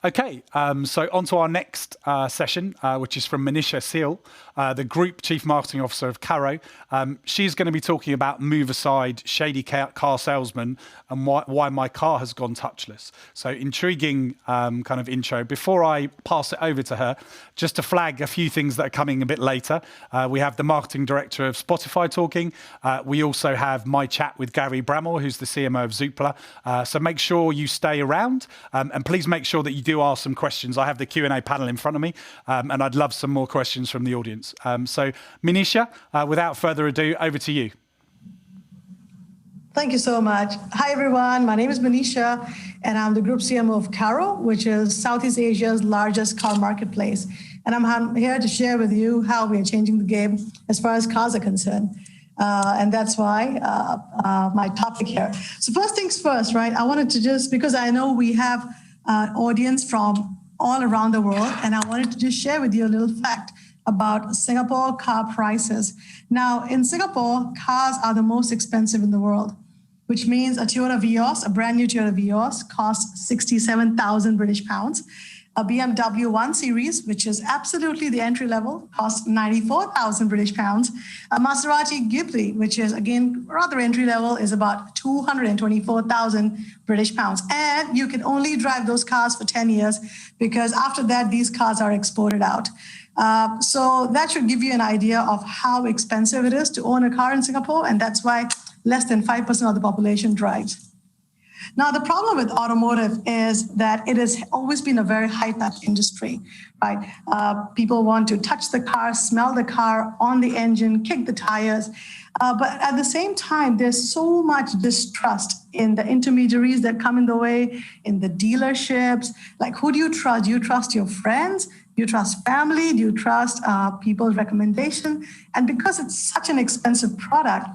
Okay, so on to our next session, which is from Manisha Seewal, the Group Chief Marketing Officer of Carro. She's going to be talking about move aside shady car salesmen and why my car has gone touchless. So intriguing kind of intro. Before I pass it over to her, just to flag a few things that are coming a bit later. We have the Marketing Director of Spotify talking. We also have my chat with Gary Bramall, who's the CMO of Zoopla. So make sure you stay around and please make sure that you do ask some questions. I have the Q&A panel in front of me and I'd love some more questions from the audience. So Manisha, without further ado, over to you. Thank you so much. Hi, everyone. My name is Manisha, and I'm the Group CMO of Carro, which is Southeast Asia's largest car marketplace. And I'm here to share with you how we are changing the game as far as cars are concerned. And that's why my topic here. So first things first, right? I wanted to just, because I know we have an audience from all around the world, and I wanted to just share with you a little fact about Singapore car prices. Now, in Singapore, cars are the most expensive in the world, which means a Toyota Vios, a brand new Toyota Vios, costs 67,000 British pounds. A BMW 1 Series, which is absolutely the entry level, costs 94,000 British pounds. A Maserati Ghibli, which is again rather entry level, is about 224,000 British pounds. And you can only drive those cars for 10 years because after that, these cars are exported out. So that should give you an idea of how expensive it is to own a car in Singapore, and that's why less than 5% of the population drives. Now, the problem with automotive is that it has always been a very high-touch industry, right? People want to touch the car, smell the car, on the engine, kick the tires. But at the same time, there's so much distrust in the intermediaries that come in the way, in the dealerships. Like, who do you trust? Do you trust your friends? Do you trust family? Do you trust people's recommendation? And because it's such an expensive product,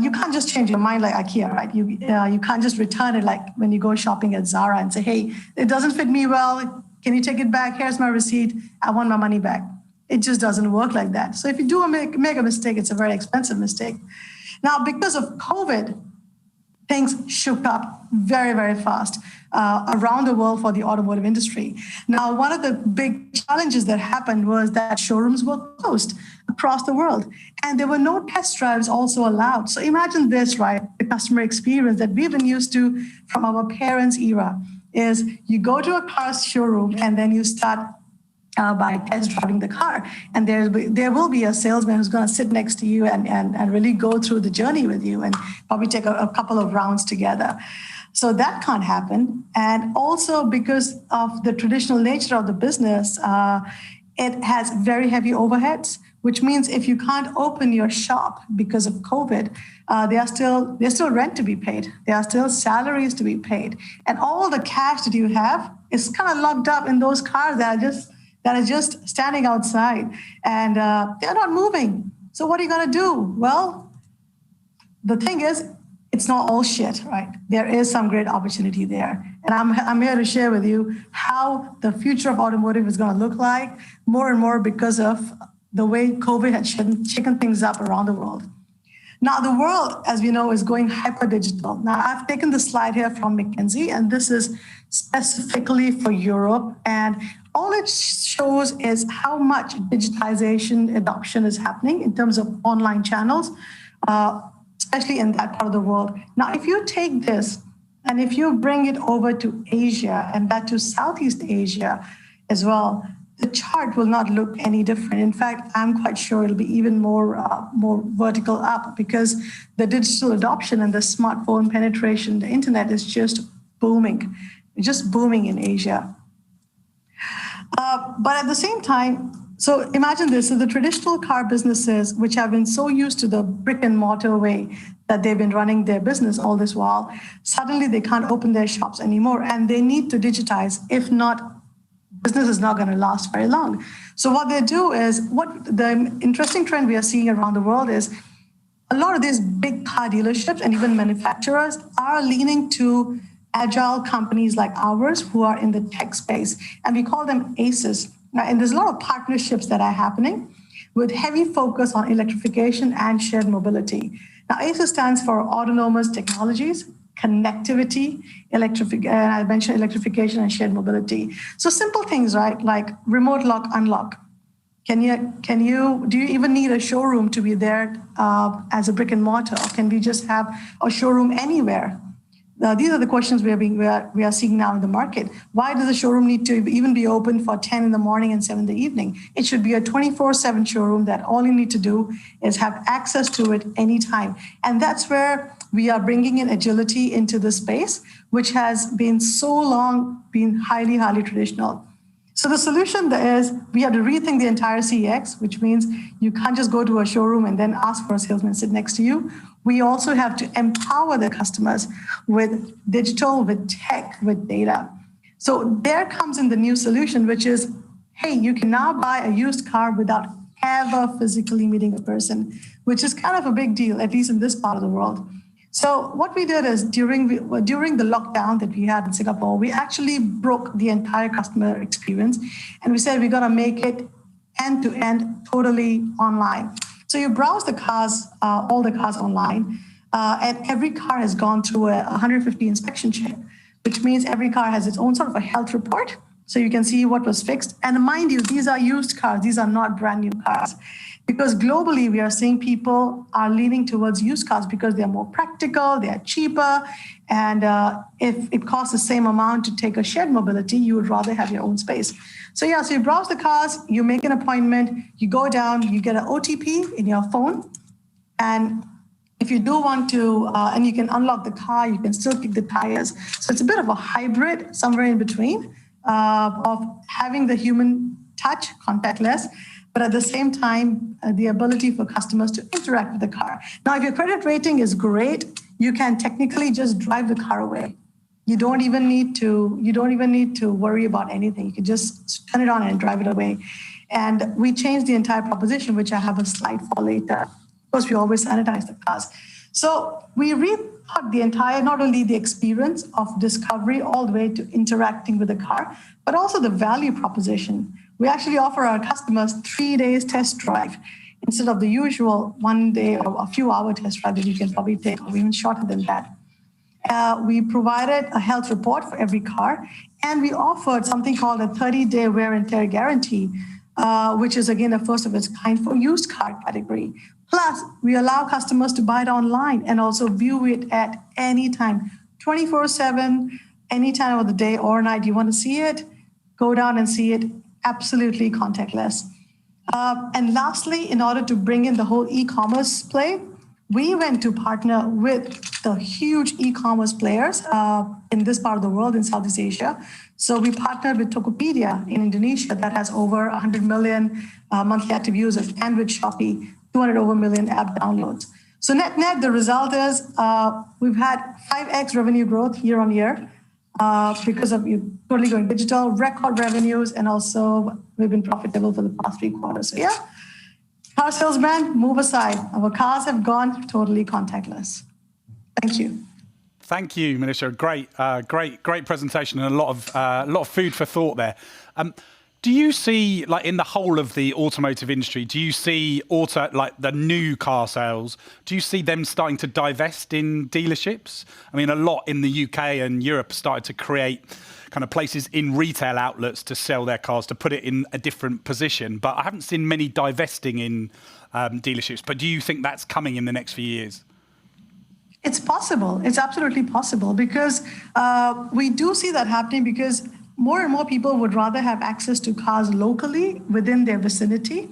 you can't just change your mind like IKEA, right? You can't just return it like when you go shopping at Zara and say, hey, it doesn't fit me well. Can you take it back? Here's my receipt. I want my money back. It just doesn't work like that. So if you do make a mistake, it's a very expensive mistake. Now, because of COVID, things shook up very, very fast around the world for the automotive industry. Now, one of the big challenges that happened was that showrooms were closed across the world, and there were no test drives also allowed. So imagine this, right? The customer experience that we've been used to from our parents' era is you go to a car showroom and then you start by test driving the car. And there will be a salesman who's going to sit next to you and really go through the journey with you and probably take a couple of rounds together. So that can't happen. And also because of the traditional nature of the business, it has very heavy overheads, which means if you can't open your shop because of COVID, there's still rent to be paid. There are still salaries to be paid. And all the cash that you have is kind of locked up in those cars that are just standing outside and they're not moving. So what are you going to do? Well, the thing is, it's not all shit, right? There is some great opportunity there. And I'm here to share with you how the future of automotive is going to look like more and more because of the way COVID had shaken things up around the world. Now, the world, as we know, is going hyper digital. Now, I've taken the slide here from McKinsey, and this is specifically for Europe. And all it shows is how much digitization adoption is happening in terms of online channels, especially in that part of the world. Now, if you take this and if you bring it over to Asia and that to Southeast Asia as well, the chart will not look any different. In fact, I'm quite sure it'll be even more vertical up because the digital adoption and the smartphone penetration, the internet is just booming. It's just booming in Asia. But at the same time, so imagine this, so the traditional car businesses, which have been so used to the brick and mortar way that they've been running their business all this while, suddenly they can't open their shops anymore and they need to digitize. If not, business is not going to last very long. So what they do is, what the interesting trend we are seeing around the world is a lot of these big car dealerships and even manufacturers are leaning to agile companies like ours who are in the tech space, and we call them ACEs. Now, and there's a lot of partnerships that are happening with heavy focus on electrification and shared mobility. Now, ACEs stands for Autonomous Technologies, connectivity, and I mentioned electrification and shared mobility. So simple things, right? Like remote lock, unlock. Do you even need a showroom to be there as a brick and mortar? Or can we just have a showroom anywhere? These are the questions we are seeing now in the market. Why does the showroom need to even be open for 10 in the morning and 7 in the evening? It should be a 24/7 showroom that all you need to do is have access to it anytime. And that's where we are bringing in agility into the space, which has been so long been highly, highly traditional. So the solution there is we have to rethink the entire CX, which means you can't just go to a showroom and then ask for a salesman to sit next to you. We also have to empower the customers with digital, with tech, with data. So there comes in the new solution, which is, hey, you can now buy a used car without ever physically meeting a person, which is kind of a big deal, at least in this part of the world. So what we did is during the lockdown that we had in Singapore, we actually broke the entire customer experience. And we said, we're going to make it end-to-end totally online. So you browse the cars, all the cars online, and every car has gone through a 150 inspection check, which means every car has its own sort of a health report. So you can see what was fixed. And mind you, these are used cars. These are not brand new cars. Because globally, we are seeing people are leaning towards used cars because they're more practical, they are cheaper. And if it costs the same amount to take a shared mobility, you would rather have your own space. So you browse the cars, you make an appointment, you go down, you get an OTP in your phone. And if you do want to, and you can unlock the car, you can still kick the tires. So it's a bit of a hybrid, somewhere in between, of having the human touch, contactless, but at the same time, the ability for customers to interact with the car. Now, if your credit rating is great, you can technically just drive the car away. You don't even need to worry about anything. You can just turn it on and drive it away. And we changed the entire proposition, which I have a slide for later. Of course, we always sanitize the cars. So we rethought the entire, not only the experience of discovery all the way to interacting with the car, but also the value proposition. We actually offer our customers 3 days test drive instead of the usual 1 day or a few hour test drive that you can probably take, or even shorter than that. We provided a health report for every car, and we offered something called a 30-day wear and tear guarantee, which is, again, the first of its kind for used car category. Plus, we allow customers to buy it online and also view it at any time, 24/7, any time of the day or night. You want to see it, go down and see it, absolutely contactless. And lastly, in order to bring in the whole e-commerce play, we went to partner with the huge e-commerce players in this part of the world, in Southeast Asia. So we partnered with Tokopedia in Indonesia that has over 100 million monthly active users, and with Shopee, 200 over million app downloads. So net, the result is we've had 5x revenue growth year on year because of you totally going digital, record revenues, and also we've been profitable for the past 3 quarters. So yeah. Car salesman, move aside. Our cars have gone totally contactless. Thank you. Thank you, Manisha. Great presentation, and a lot of food for thought there. Do you see, like in the whole of the automotive industry, do you see like the new car sales? Do you see them starting to divest in dealerships? I mean, a lot in the UK and Europe started to create kind of places in retail outlets to sell their cars, to put it in a different position. But I haven't seen many divesting in dealerships. But do you think that's coming in the next few years? It's possible. It's absolutely possible, because we do see that happening, because more and more people would rather have access to cars locally within their vicinity.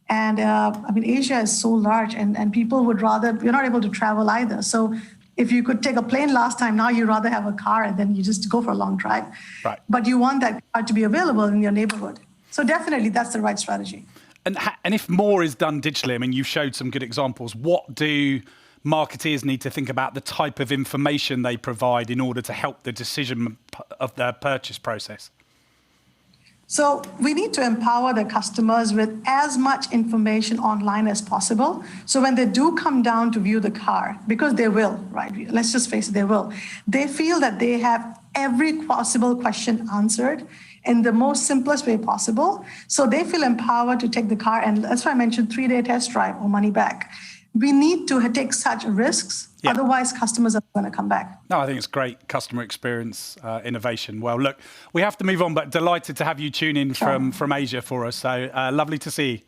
And I mean, Asia is so large, and people would rather, you're not able to travel either. So if you could take a plane last time, now you'd rather have a car, and then you just go for a long drive. Right. But you want that car to be available in your neighborhood. So definitely that's the right strategy. And if more is done digitally, I mean, you showed some good examples. What do marketeers need to think about the type of information they provide in order to help the decision of their purchase process? So we need to empower the customers with as much information online as possible. So when they do come down to view the car, because they will, right? Let's just face it, they will. They feel that they have every possible question answered in the most simplest way possible. So they feel empowered to take the car. And that's why I mentioned 3-day test drive or money back. We need to take such risks Yeah. Otherwise, customers are going to come back. No, I think it's great customer experience innovation. Well, look, we have to move on, but delighted to have you tune in from Asia for us. So lovely to see you.